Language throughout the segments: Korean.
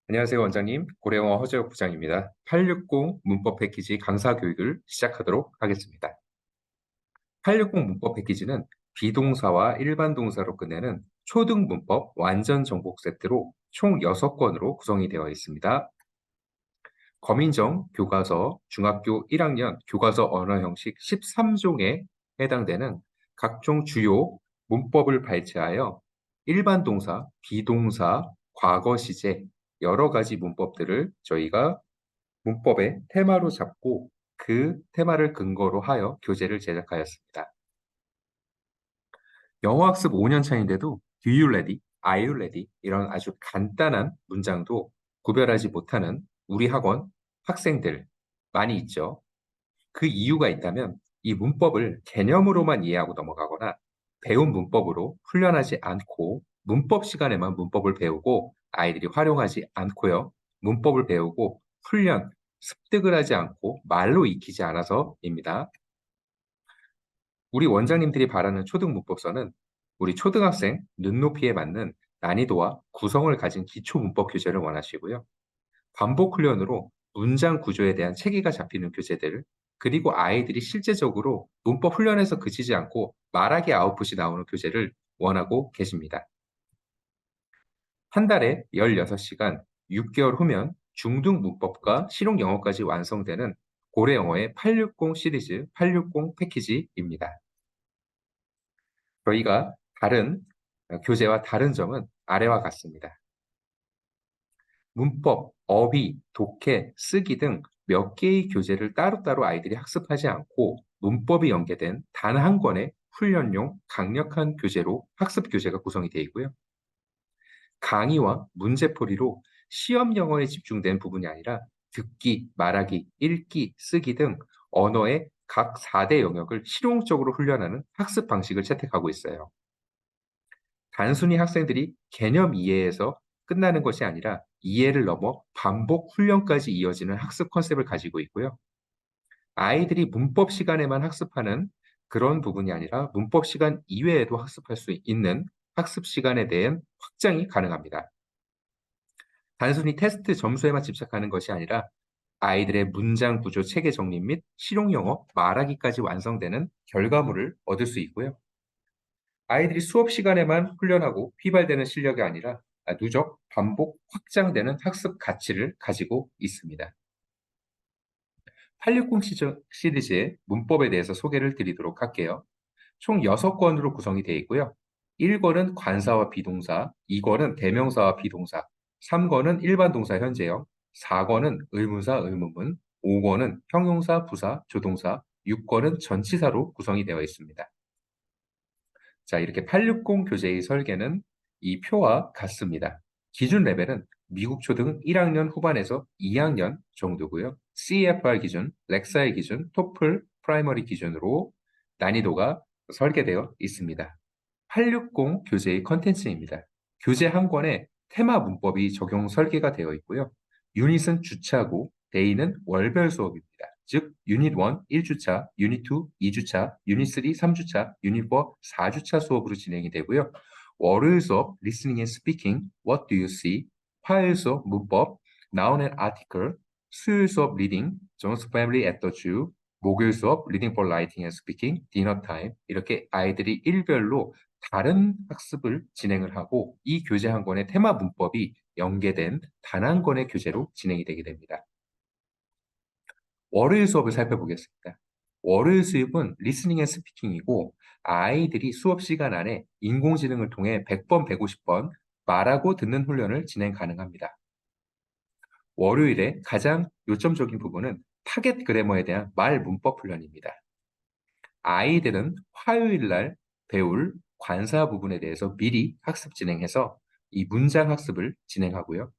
안녕하세요, 원장님. 고래영어 허재혁 부장입니다. 860 문법 패키지 강사 교육을 시작하도록 하겠습니다. 860 문법 패키지는 비동사와 일반 동사로 끝내는 초등 문법 완전 정복 세트로 총 6권으로 구성이 되어 있습니다. 검인정 교과서 중학교 1학년 교과서 언어 형식 13종에 해당되는 각종 주요 문법을 발췌하여 일반 동사, 비동사, 과거 시제 여러 가지 문법들을 저희가 문법의 테마로 잡고 그 테마를 근거로 하여 교재를 제작하였습니다. 영어 학습 5년 차인데도 Do you ready? Are you ready? 이런 아주 간단한 문장도 구별하지 못하는 우리 학원 학생들 많이 있죠. 그 이유가 있다면 이 문법을 개념으로만 이해하고 넘어가거나 배운 문법으로 훈련하지 않고 문법 시간에만 문법을 배우고 아이들이 활용하지 않고요. 문법을 배우고 훈련, 습득을 하지 않고 말로 익히지 않아서입니다. 우리 원장님들이 바라는 초등 문법서는 우리 초등학생 눈높이에 맞는 난이도와 구성을 가진 기초 문법 교재를 원하시고요. 반복 훈련으로 문장 구조에 대한 체계가 잡히는 교재들, 그리고 아이들이 실제적으로 문법 훈련에서 그치지 않고 말하기 아웃풋이 나오는 교재를 원하고 계십니다. 한 달에 16시간, 6개월 후면 중등 문법과 실용 영어까지 완성되는 고래 영어의 860 시리즈 860 패키지입니다. 저희가 다른 교재와 다른 점은 아래와 같습니다. 문법, 어휘, 독해, 쓰기 등 몇 개의 교재를 따로따로 아이들이 학습하지 않고 문법이 연계된 단 한 권의 훈련용 강력한 교재로 학습 교재가 구성이 되어 있고요. 강의와 문제풀이로 시험 영어에 집중된 부분이 아니라 듣기, 말하기, 읽기, 쓰기 등 언어의 각 4대 영역을 실용적으로 훈련하는 학습 방식을 채택하고 있어요. 단순히 학생들이 개념 이해에서 끝나는 것이 아니라 이해를 넘어 반복 훈련까지 이어지는 학습 컨셉을 가지고 있고요. 아이들이 문법 시간에만 학습하는 그런 부분이 아니라 문법 시간 이외에도 학습할 수 있는 학습 시간에 대한 확장이 가능합니다. 단순히 테스트 점수에만 집착하는 것이 아니라 아이들의 문장 구조 체계 정립 및 실용 영어 말하기까지 완성되는 결과물을 얻을 수 있고요. 아이들이 수업 시간에만 훈련하고 휘발되는 실력이 아니라 누적, 반복, 확장되는 학습 가치를 가지고 있습니다. 860 시리즈의 문법에 대해서 소개를 드리도록 할게요. 총 6권으로 구성이 되어 있고요. 1권은 관사와 비동사, 2권은 대명사와 비동사, 3권은 일반 동사 현재형, 4권은 의문사, 의문문, 5권은 형용사, 부사, 조동사, 6권은 전치사로 구성이 되어 있습니다. 자, 이렇게 860 교재의 설계는 이 표와 같습니다. 기준 레벨은 미국 초등 1학년 후반에서 2학년 정도고요. CFR 기준, 렉사이 기준, 토플, 프라이머리 기준으로 난이도가 설계되어 있습니다. 860 교재의 컨텐츠입니다. 교재 한 권에 테마 문법이 적용 설계가 되어 있고요. 유닛은 주차고 데이는 월별 수업입니다. 즉 유닛 1 1주차, 유닛 2 2주차, 유닛 3 3주차, 유닛 4 4주차 수업으로 진행이 되고요. 월요일 수업 listening and speaking, what do you see? 화요일 수업 문법, noun and article, 수요일 수업 reading, John's family at the zoo, 목요일 수업 reading for writing and speaking, dinner time 이렇게 아이들이 일별로 다른 학습을 진행을 하고 이 교재 한 권의 테마 문법이 연계된 단 한 권의 교재로 진행이 되게 됩니다. 월요일 수업을 살펴보겠습니다. 월요일 수업은 리스닝 앤 스피킹이고 아이들이 수업 시간 안에 인공지능을 통해 100번, 150번 말하고 듣는 훈련을 진행 가능합니다. 월요일에 가장 요점적인 부분은 타겟 그래머에 대한 말 문법 훈련입니다. 아이들은 화요일 날 배울 관사 부분에 대해서 미리 학습 진행해서 이 문장 학습을 진행하고요.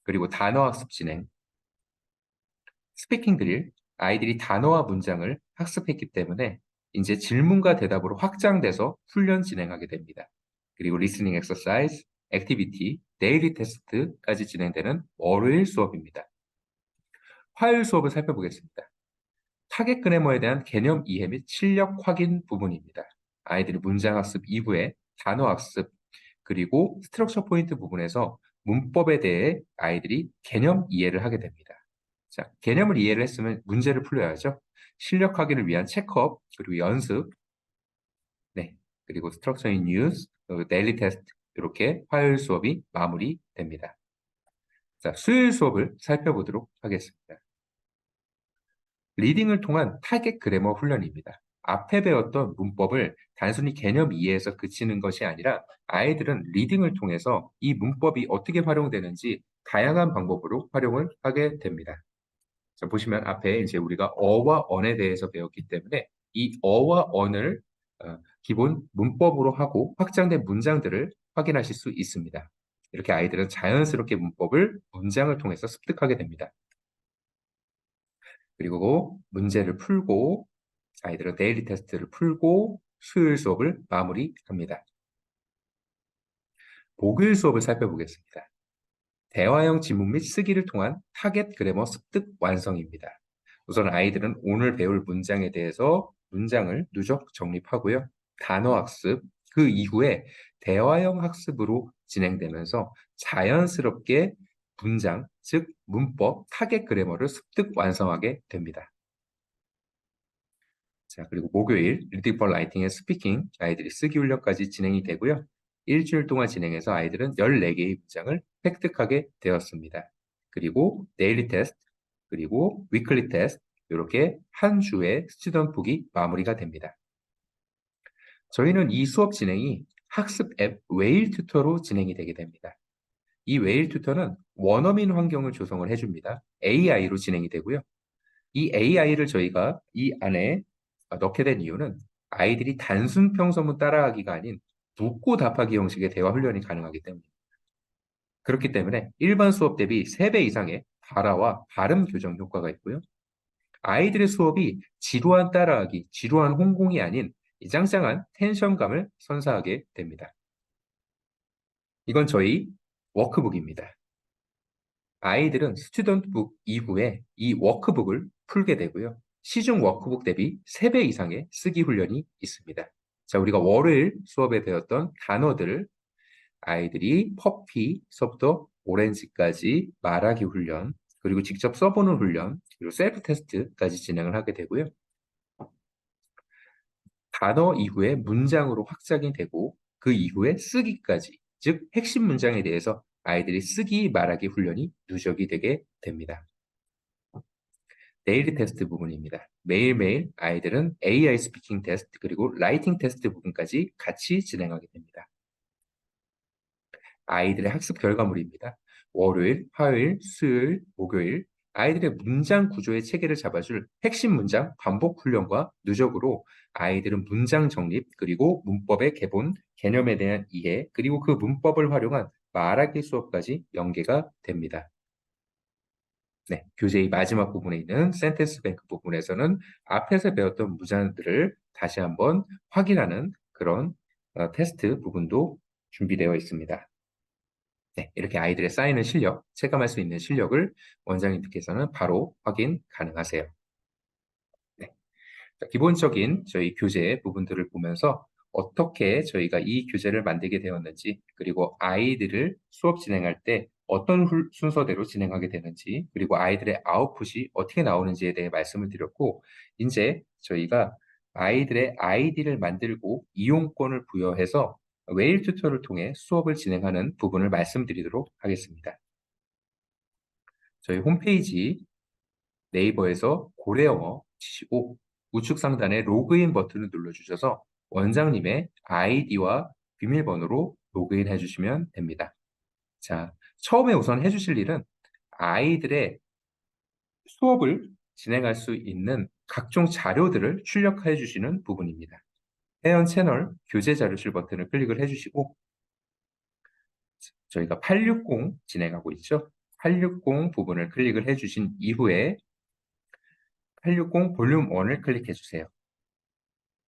그리고 단어 학습 진행, 스피킹 드릴, 아이들이 단어와 문장을 학습했기 때문에 이제 질문과 대답으로 확장돼서 훈련 진행하게 됩니다. 그리고 리스닝 엑서사이즈, 액티비티, 데일리 테스트까지 진행되는 월요일 수업입니다. 화요일 수업을 살펴보겠습니다. 타겟 그래머에 대한 개념 이해 및 실력 확인 부분입니다. 아이들이 문장 학습 이후에 단어 학습, 그리고 스트럭처 포인트 부분에서 문법에 대해 아이들이 개념 이해를 하게 됩니다. 자, 개념을 이해를 했으면 문제를 풀려야죠. 실력 확인을 위한 체크업, 그리고 연습, 네, 그리고 스트럭처 인 뉴스, 그리고 데일리 테스트, 이렇게 화요일 수업이 마무리됩니다. 자, 수요일 수업을 살펴보도록 하겠습니다. 리딩을 통한 타겟 그래머 훈련입니다. 앞에 배웠던 문법을 단순히 개념 이해에서 그치는 것이 아니라 아이들은 리딩을 통해서 이 문법이 어떻게 활용되는지 다양한 방법으로 활용을 하게 됩니다. 자, 보시면 앞에 이제 우리가 어와 언에 대해서 배웠기 때문에 이 어와 언을 기본 문법으로 하고 확장된 문장들을 확인하실 수 있습니다. 이렇게 아이들은 자연스럽게 문법을 문장을 통해서 습득하게 됩니다. 그리고 문제를 풀고 아이들은 데일리 테스트를 풀고 수요일 수업을 마무리합니다. 목요일 수업을 살펴보겠습니다. 대화형 지문 및 쓰기를 통한 타겟 그래머 습득 완성입니다. 우선 아이들은 오늘 배울 문장에 대해서 문장을 누적 정립하고요. 단어 학습, 그 이후에 대화형 학습으로 진행되면서 자연스럽게 문장, 즉 문법, 타겟 그래머를 습득 완성하게 됩니다. 자, 그리고 목요일 리딩 for 라이팅의 스피킹 아이들이 쓰기 훈련까지 진행이 되고요. 일주일 동안 진행해서 아이들은 14개의 문장을 획득하게 되었습니다. 그리고 데일리 테스트, 그리고 위클리 테스트 이렇게 한 주의 스튜던트북이 마무리가 됩니다. 저희는 이 수업 진행이 학습 앱 웨일 튜터로 진행이 되게 됩니다. 이 웨일 튜터는 원어민 환경을 조성을 해줍니다. AI로 진행이 되고요. 이 AI를 저희가 이 안에 넣게 된 이유는 아이들이 단순 평서문 따라하기가 아닌 묻고 답하기 형식의 대화 훈련이 가능하기 때문입니다. 그렇기 때문에 일반 수업 대비 3배 이상의 발화와 발음 교정 효과가 있고요. 아이들의 수업이 지루한 따라하기, 지루한 홍콩이 아닌 이 짱짱한 텐션감을 선사하게 됩니다. 이건 저희 워크북입니다. 아이들은 스튜던트북 이후에 이 워크북을 풀게 되고요. 시중 워크북 대비 3배 이상의 쓰기 훈련이 있습니다. 자, 우리가 월요일 수업에 배웠던 단어들을 아이들이 퍼피서부터 오렌지까지 말하기 훈련, 그리고 직접 써보는 훈련, 그리고 셀프 테스트까지 진행을 하게 되고요. 단어 이후에 문장으로 확장이 되고 그 이후에 쓰기까지, 즉 핵심 문장에 대해서 아이들이 쓰기, 말하기 훈련이 누적이 되게 됩니다. 데일리 테스트 부분입니다. 매일매일 아이들은 AI 스피킹 테스트 그리고 라이팅 테스트 부분까지 같이 진행하게 됩니다. 아이들의 학습 결과물입니다. 월요일, 화요일, 수요일, 목요일 아이들의 문장 구조의 체계를 잡아줄 핵심 문장 반복 훈련과 누적으로 아이들은 문장 정립 그리고 문법의 개본, 개념에 대한 이해 그리고 그 문법을 활용한 말하기 수업까지 연계가 됩니다. 네, 교재의 마지막 부분에 있는 센텐스 뱅크 부분에서는 앞에서 배웠던 문장들을 다시 한번 확인하는 그런 테스트 부분도 준비되어 있습니다. 네, 이렇게 아이들의 쌓이는 실력, 체감할 수 있는 실력을 원장님께서는 바로 확인 가능하세요. 네. 자, 기본적인 저희 교재 부분들을 보면서 어떻게 저희가 이 교재를 만들게 되었는지, 그리고 아이들을 수업 진행할 때 어떤 순서대로 진행하게 되는지, 그리고 아이들의 아웃풋이 어떻게 나오는지에 대해 말씀을 드렸고, 이제 저희가 아이들의 아이디를 만들고 이용권을 부여해서 웨일 튜터를 통해 수업을 진행하는 부분을 말씀드리도록 하겠습니다. 저희 홈페이지 네이버에서 고래영어 치시고 우측 상단에 로그인 버튼을 눌러주셔서 원장님의 아이디와 비밀번호로 로그인 해주시면 됩니다. 자, 처음에 우선 해주실 일은 아이들의 수업을 진행할 수 있는 각종 자료들을 출력해 주시는 부분입니다. 회원 채널 교재 자료실 버튼을 클릭을 해주시고 저희가 860 진행하고 있죠. 860 부분을 클릭을 해주신 이후에 860 볼륨 1을 클릭해 주세요.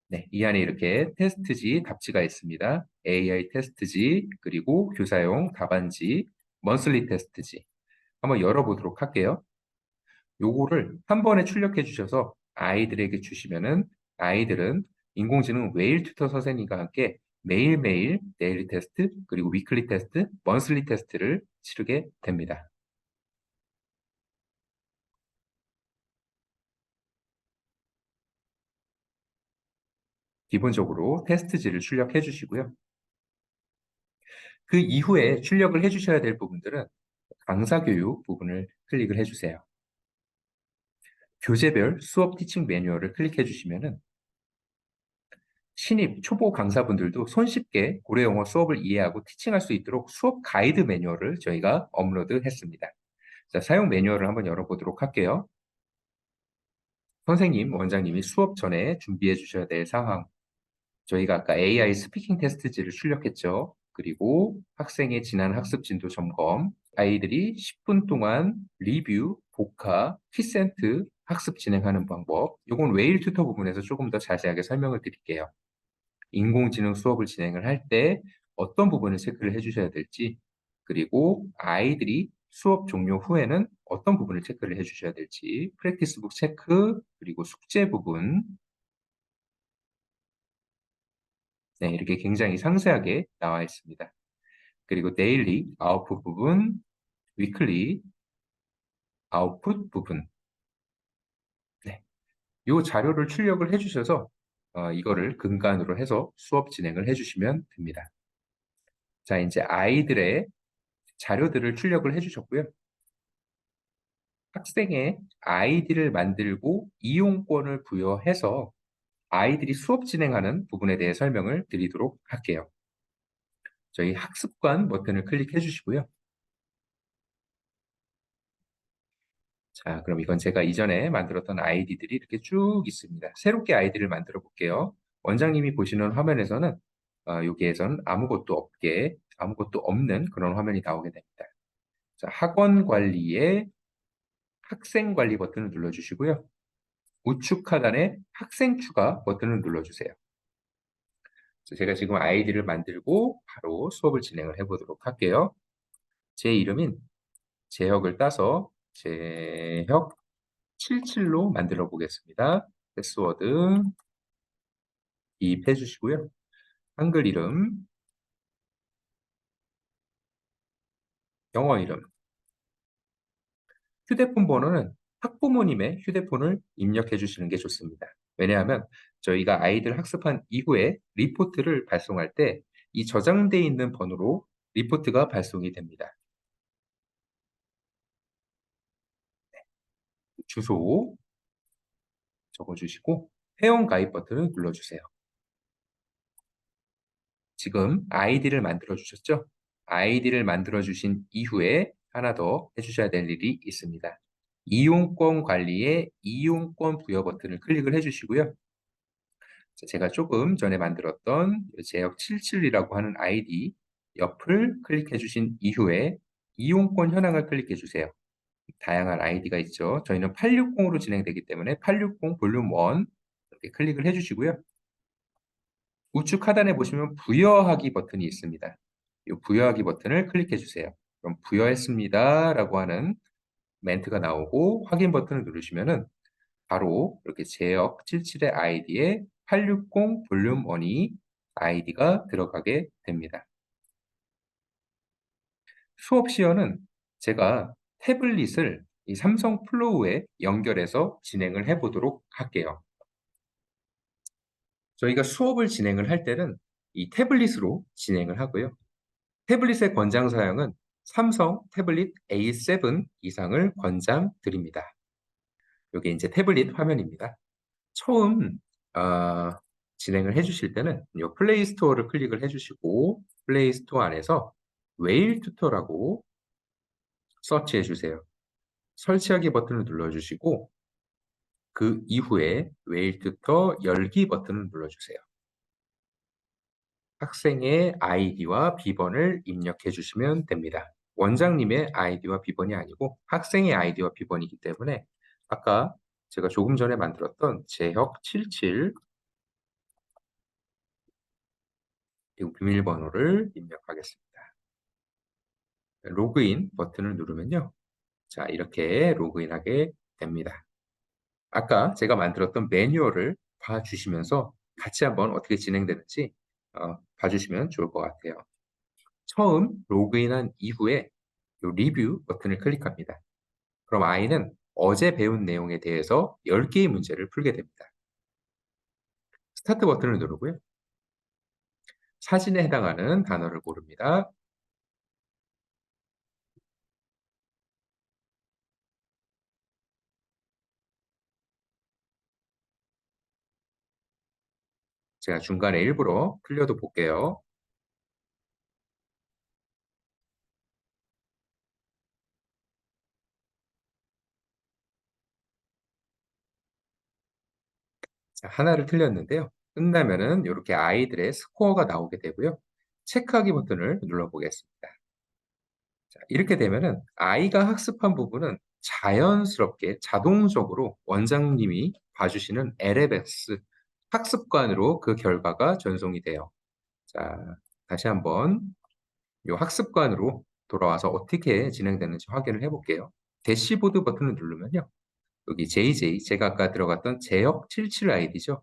네, 이 안에 이렇게 테스트지 답지가 있습니다. AI 테스트지, 그리고 교사용 답안지, 먼슬리 테스트지. 한번 열어보도록 할게요. 요거를 한 번에 출력해 주셔서 아이들에게 주시면은 아이들은 인공지능 웨일 튜터 선생님과 함께 매일매일 데일리 테스트, 그리고 위클리 테스트, 먼슬리 테스트를 치르게 됩니다. 기본적으로 테스트지를 출력해 주시고요. 그 이후에 출력을 해 주셔야 될 부분들은 강사 교육 부분을 클릭을 해 주세요. 교재별 수업 티칭 매뉴얼을 클릭해 주시면은 신입 초보 강사분들도 손쉽게 고래 영어 수업을 이해하고 티칭할 수 있도록 수업 가이드 매뉴얼을 저희가 업로드했습니다. 자, 사용 매뉴얼을 한번 열어보도록 할게요. 선생님, 원장님이 수업 전에 준비해 주셔야 될 사항. 저희가 아까 AI 스피킹 테스트지를 출력했죠. 그리고 학생의 지난 학습 진도 점검, 아이들이 10분 동안 리뷰, 복화, 키센트 학습 진행하는 방법. 이건 웨일 튜터 부분에서 조금 더 자세하게 설명을 드릴게요. 인공지능 수업을 진행을 할 때 어떤 부분을 체크를 해주셔야 될지, 그리고 아이들이 수업 종료 후에는 어떤 부분을 체크를 해주셔야 될지, 프랙티스북 체크, 그리고 숙제 부분, 네, 이렇게 굉장히 상세하게 나와 있습니다. 그리고 데일리 아웃풋 부분, 위클리 아웃풋 부분, 네, 이 자료를 출력을 해주셔서 이거를 근간으로 해서 수업 진행을 해주시면 됩니다. 자, 이제 아이들의 자료들을 출력을 해주셨고요. 학생의 아이디를 만들고 이용권을 부여해서 아이들이 수업 진행하는 부분에 대해 설명을 드리도록 할게요. 저희 학습관 버튼을 클릭해 주시고요. 자, 그럼 이건 제가 이전에 만들었던 아이디들이 이렇게 쭉 있습니다. 새롭게 아이디를 만들어 볼게요. 원장님이 보시는 화면에서는 여기에선 아무것도 없는 그런 화면이 나오게 됩니다. 자, 학원 관리의 학생 관리 버튼을 눌러주시고요. 우측 하단에 학생 추가 버튼을 눌러주세요. 제가 지금 아이디를 만들고 바로 수업을 진행을 해보도록 할게요. 제 이름인 재혁을 따서 재혁 77로 만들어 보겠습니다. 패스워드 기입해 주시고요. 한글 이름, 영어 이름, 휴대폰 번호는 학부모님의 휴대폰을 입력해 주시는 게 좋습니다. 왜냐하면 저희가 아이들 학습한 이후에 리포트를 발송할 때 이 저장되어 있는 번호로 리포트가 발송이 됩니다. 주소 적어주시고 회원 가입 버튼을 눌러주세요. 지금 아이디를 만들어 주셨죠? 아이디를 만들어 주신 이후에 하나 더 해주셔야 될 일이 있습니다. 이용권 관리에 이용권 부여 버튼을 클릭을 해주시고요. 제가 조금 전에 만들었던 제역 77이라고 하는 아이디 옆을 클릭해 주신 이후에 이용권 현황을 클릭해 주세요. 다양한 아이디가 있죠. 저희는 860으로 진행되기 때문에 860 볼륨 1 이렇게 클릭을 해주시고요. 우측 하단에 보시면 부여하기 버튼이 있습니다. 이 부여하기 버튼을 클릭해 주세요. 그럼 부여했습니다 라고 하는 멘트가 나오고 확인 버튼을 누르시면은 바로 이렇게 제역 77의 아이디에 860 볼륨 1이 아이디가 들어가게 됩니다. 수업 시연은 제가 태블릿을 이 삼성 플로우에 연결해서 진행을 해 보도록 할게요. 저희가 수업을 진행을 할 때는 이 태블릿으로 진행을 하고요. 태블릿의 권장 사양은 삼성 태블릿 A7 이상을 권장드립니다. 이게 이제 태블릿 화면입니다. 처음 어, 진행을 해주실 때는 이 플레이 스토어를 클릭을 해주시고 플레이 스토어 안에서 웨일 튜터라고 서치해 주세요. 설치하기 버튼을 눌러주시고 그 이후에 웨일 튜터 열기 버튼을 눌러주세요. 학생의 아이디와 비번을 입력해 주시면 됩니다. 원장님의 아이디와 비번이 아니고 학생의 아이디와 비번이기 때문에 아까 제가 조금 전에 만들었던 재혁77 그리고 비밀번호를 입력하겠습니다. 로그인 버튼을 누르면요. 자, 이렇게 로그인하게 됩니다. 아까 제가 만들었던 매뉴얼을 봐주시면서 같이 한번 어떻게 진행되는지 봐주시면 좋을 것 같아요. 처음 로그인한 이후에 이 리뷰 버튼을 클릭합니다. 그럼 아이는 어제 배운 내용에 대해서 10개의 문제를 풀게 됩니다. 스타트 버튼을 누르고요. 사진에 해당하는 단어를 고릅니다. 제가 중간에 일부러 틀려도 볼게요. 자, 하나를 틀렸는데요. 끝나면은 이렇게 아이들의 스코어가 나오게 되고요. 체크하기 버튼을 눌러보겠습니다. 자, 이렇게 되면은 아이가 학습한 부분은 자연스럽게 자동적으로 원장님이 봐주시는 LMS 학습관으로 그 결과가 전송이 돼요. 자, 다시 한번 이 학습관으로 돌아와서 어떻게 진행되는지 확인을 해볼게요. 대시보드 버튼을 누르면요. 여기 JJ, 제가 아까 들어갔던 제역 77 아이디죠.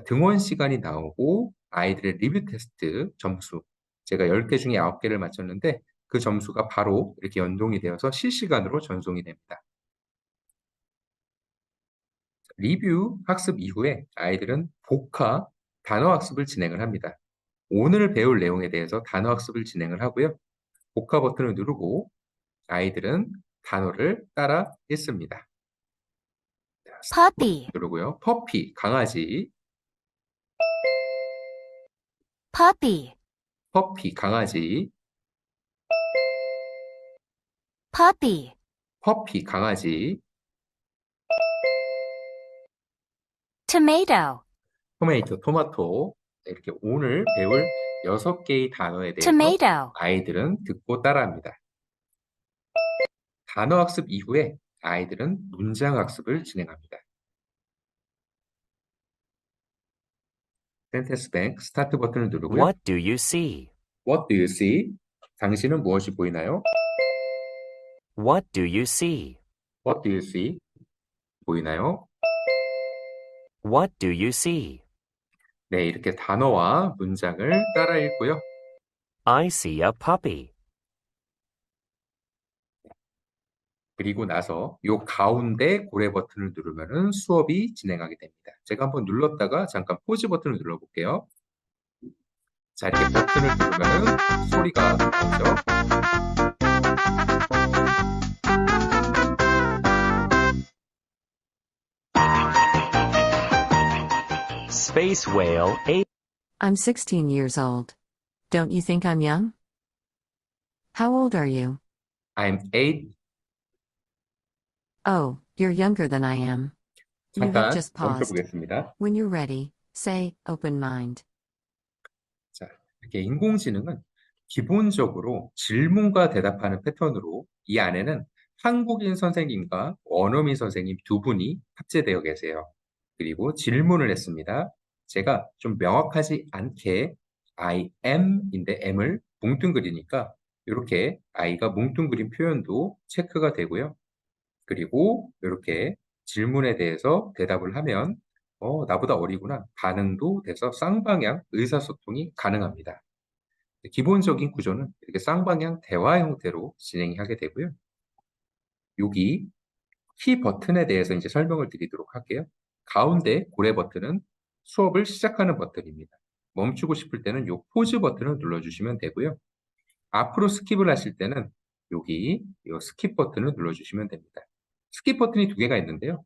등원 시간이 나오고 아이들의 리뷰 테스트 점수, 제가 10개 중에 9개를 맞췄는데 그 점수가 바로 이렇게 연동이 되어서 실시간으로 전송이 됩니다. 리뷰 학습 이후에 아이들은 복화, 단어 학습을 진행을 합니다. 오늘 배울 내용에 대해서 단어 학습을 진행을 하고요. 복화 버튼을 누르고 아이들은 단어를 따라 읽습니다. puppy, 누르고요. 퍼피, 강아지, puppy, 퍼피, 강아지, puppy, 퍼피, 강아지, tomato, 토마토, 토마토. 이렇게 오늘 배울 6개의 단어에 대해서 tomato, 아이들은 듣고 따라합니다. 단어 학습 이후에 아이들은 문장 학습을 진행합니다. 센텐스 뱅크 스타트 버튼을 누르고요. What do you see? What do you see? 당신은 무엇이 보이나요? What do you see? What do you see? 보이나요? What do you see? 네, 이렇게 단어와 문장을 따라 읽고요. I see a puppy. 그리고 나서 이 가운데 고래 버튼을 누르면 수업이 진행하게 됩니다. 제가 한번 눌렀다가 잠깐 포즈 버튼을 눌러볼게요. 자, 이렇게 버튼을 누르면 소리가 나오죠. Space Whale 8. I'm 16 years old. Don't you think I'm young? How old are you? I'm 8. Oh, you're younger than I am. You have 잠깐 just paused. 멈춰보겠습니다. When you're ready, say open mind. 자, 이렇게 인공지능은 기본적으로 질문과 대답하는 패턴으로 이 안에는 한국인 선생님과 원어민 선생님 두 분이 탑재되어 계세요. 그리고 질문을 했습니다. 제가 좀 명확하지 않게 I am인데 M을 뭉뚱그리니까 이렇게 아이가 뭉뚱그린 표현도 체크가 되고요. 그리고 이렇게 질문에 대해서 대답을 하면 나보다 어리구나 반응도 돼서 쌍방향 의사소통이 가능합니다. 기본적인 구조는 이렇게 쌍방향 대화 형태로 진행하게 되고요. 여기 키 버튼에 대해서 이제 설명을 드리도록 할게요. 가운데 고래 버튼은 수업을 시작하는 버튼입니다. 멈추고 싶을 때는 이 포즈 버튼을 눌러주시면 되고요. 앞으로 스킵을 하실 때는 여기 이 스킵 버튼을 눌러주시면 됩니다. 스킵 버튼이 두 개가 있는데요.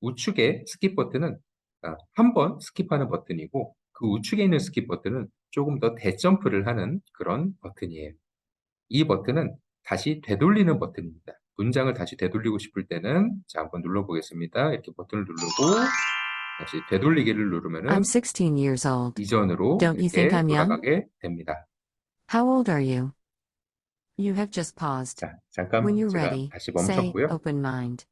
우측에 스킵 버튼은 한 번 스킵하는 버튼이고 그 우측에 있는 스킵 버튼은 조금 더 대점프를 하는 그런 버튼이에요. 이 버튼은 다시 되돌리는 버튼입니다. 문장을 다시 되돌리고 싶을 때는 자 한번 눌러보겠습니다. 이렇게 버튼을 누르고 다시 되돌리기를 누르면은 I'm 16 years old. 이전으로 Don't you think 이렇게 I'm young? 돌아가게 됩니다. How old are you? You have just paused. 자, 잠깐 When you're 제가 ready, 다시 say 멈췄고요. open mind.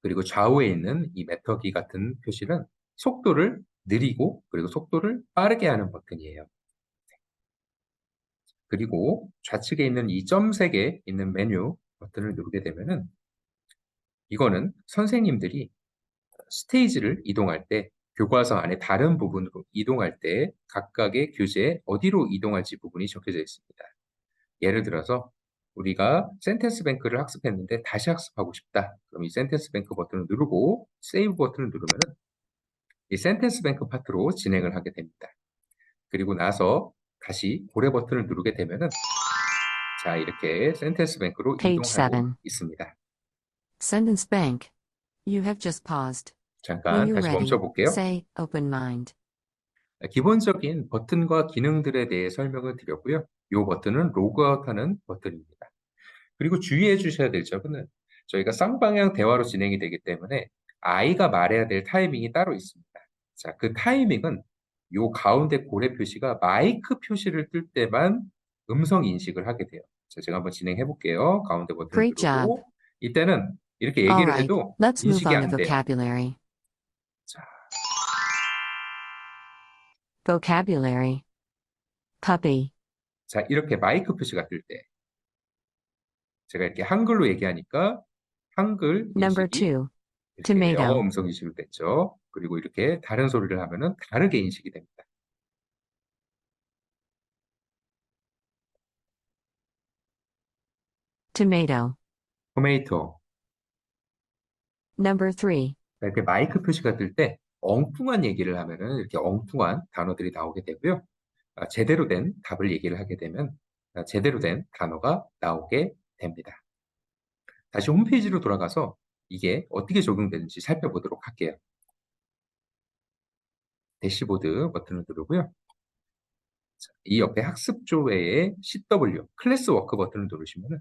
그리고 좌우에 있는 이 매터기 같은 표시는 속도를 느리고 그리고 속도를 빠르게 하는 버튼이에요. 그리고 좌측에 있는 이 점 3개 있는 메뉴 버튼을 누르게 되면은 이거는 선생님들이 스테이지를 이동할 때 교과서 안에 다른 부분으로 이동할 때 각각의 교재에 어디로 이동할지 부분이 적혀져 있습니다. 예를 들어서 우리가 센텐스 뱅크를 학습했는데 다시 학습하고 싶다. 그럼 이 센텐스 뱅크 버튼을 누르고 세이브 버튼을 누르면 이 센텐스 뱅크 파트로 진행을 하게 됩니다. 그리고 나서 다시 고래 버튼을 누르게 되면은 자, 이렇게 센텐스 뱅크로 Page 이동하고 7. 있습니다. Sentence bank. You have just paused. When 잠깐 you're 다시 멈춰 ready, 볼게요. say open mind. 기본적인 버튼과 기능들에 대해 설명을 드렸고요. 이 버튼은 로그아웃하는 버튼입니다. 그리고 주의해 주셔야 될 점은 저희가 쌍방향 대화로 진행이 되기 때문에 아이가 말해야 될 타이밍이 따로 있습니다. 자, 그 타이밍은 요 가운데 고래 표시가 마이크 표시를 뜰 때만 음성 인식을 하게 돼요. 자, 제가 한번 진행해 볼게요. 가운데 버튼을 Great job. 누르고 이때는 이렇게 All 얘기를 right, 해도 let's move 인식이 on to 안 돼요. vocabulary. 자, Vocabulary. Puppy. 자, 이렇게 마이크 표시가 뜰 때 제가 이렇게 한글로 얘기하니까 한글 Number 인식이 2. 이렇게 영어 Tomato. 음성 인식으로 됐죠. 그리고 이렇게 다른 소리를 하면은 다르게 인식이 됩니다. Tomato. 토메이토. Number 3. 이렇게 마이크 표시가 뜰 때 엉뚱한 얘기를 하면은 이렇게 엉뚱한 단어들이 나오게 되고요. 제대로 된 답을 얘기를 하게 되면 제대로 된 단어가 나오게 됩니다. 다시 홈페이지로 돌아가서 이게 어떻게 적용되는지 살펴보도록 할게요. 대시보드 버튼을 누르고요. 자, 이 옆에 학습조 외에 CW, 클래스 워크 버튼을 누르시면은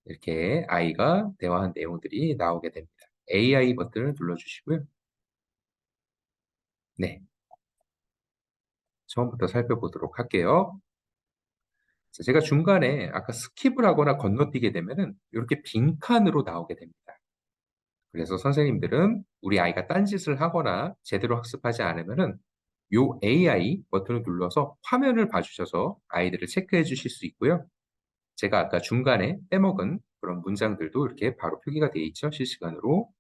이렇게 아이가 대화한 내용들이 나오게 됩니다. AI 버튼을 눌러주시고요. 네, 처음부터 살펴보도록 할게요. 자, 제가 중간에 아까 스킵을 하거나 건너뛰게 되면은 이렇게 빈칸으로 나오게 됩니다. 그래서 선생님들은 우리 아이가 딴짓을 하거나 제대로 학습하지 않으면은 요 AI 버튼을 눌러서 화면을 봐주셔서 아이들을 체크해 주실 수 있고요. 제가 아까 중간에 빼먹은 그런 문장들도 이렇게 바로 표기가 되어 있죠. 실시간으로.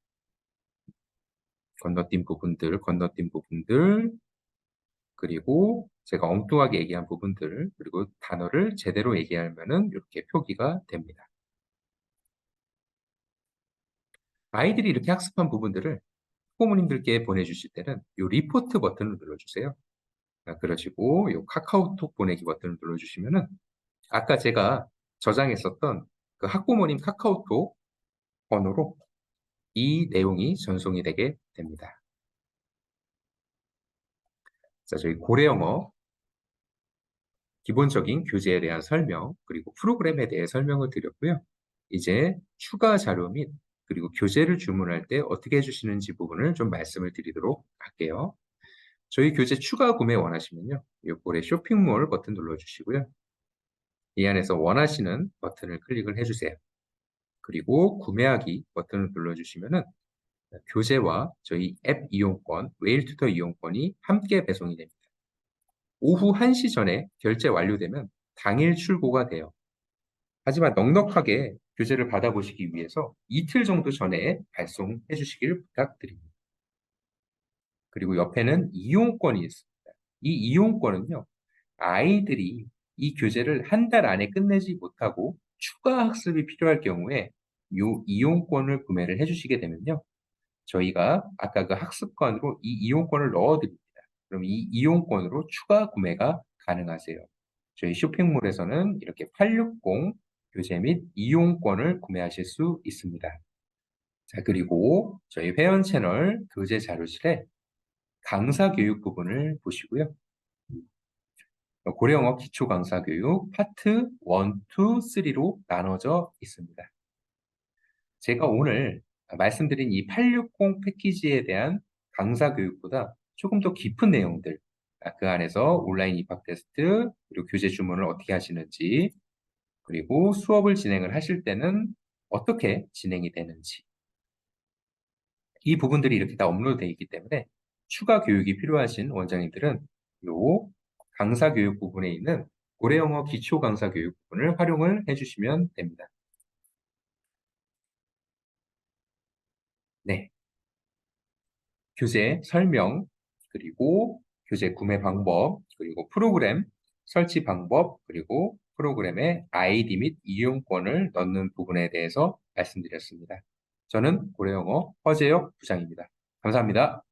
건너뛴 부분들, 그리고 제가 엉뚱하게 얘기한 부분들, 그리고 단어를 제대로 얘기하면은 이렇게 표기가 됩니다. 아이들이 이렇게 학습한 부분들을 부모님들께 보내주실 때는 이 리포트 버튼을 눌러주세요. 그러시고 이 카카오톡 보내기 버튼을 눌러주시면은 아까 제가 저장했었던 그 학부모님 카카오톡 번호로 이 내용이 전송이 되게 됩니다. 자, 저희 고래영어 기본적인 교재에 대한 설명, 그리고 프로그램에 대해 설명을 드렸고요. 이제 추가 자료 및 그리고 교재를 주문할 때 어떻게 해주시는지 부분을 좀 말씀을 드리도록 할게요. 저희 교재 추가 구매 원하시면요. 이 고래 쇼핑몰 버튼 눌러주시고요. 이 안에서 원하시는 버튼을 클릭을 해주세요. 그리고 구매하기 버튼을 눌러주시면은 교재와 저희 앱 이용권, 웨일투터 이용권이 함께 배송이 됩니다. 오후 1시 전에 결제 완료되면 당일 출고가 돼요. 하지만 넉넉하게 교재를 받아보시기 위해서 이틀 정도 전에 발송해 주시길 부탁드립니다. 그리고 옆에는 이용권이 있습니다. 이 이용권은요, 아이들이 이 교재를 한 달 안에 끝내지 못하고 추가 학습이 필요할 경우에 이 이용권을 구매를 해주시게 되면요, 저희가 아까 그 학습권으로 이 이용권을 넣어드립니다. 그럼 이 이용권으로 추가 구매가 가능하세요. 저희 쇼핑몰에서는 이렇게 860 교재 및 이용권을 구매하실 수 있습니다. 자, 그리고 저희 회원 채널 교재 자료실에 강사 교육 부분을 보시고요. 고래영어 기초 강사 교육 파트 1, 2, 3로 나눠져 있습니다. 제가 오늘 말씀드린 이 860 패키지에 대한 강사 교육보다 조금 더 깊은 내용들, 그 안에서 온라인 입학 테스트, 그리고 교재 주문을 어떻게 하시는지, 그리고 수업을 진행을 하실 때는 어떻게 진행이 되는지, 이 부분들이 이렇게 다 업로드되어 있기 때문에 추가 교육이 필요하신 원장님들은 요 강사 교육 부분에 있는 고래영어 기초 강사 교육 부분을 활용을 해주시면 됩니다. 네. 교재 설명, 그리고 교재 구매 방법, 그리고 프로그램 설치 방법, 그리고 프로그램의 아이디 및 이용권을 넣는 부분에 대해서 말씀드렸습니다. 저는 고래영어 허재혁 부장입니다. 감사합니다.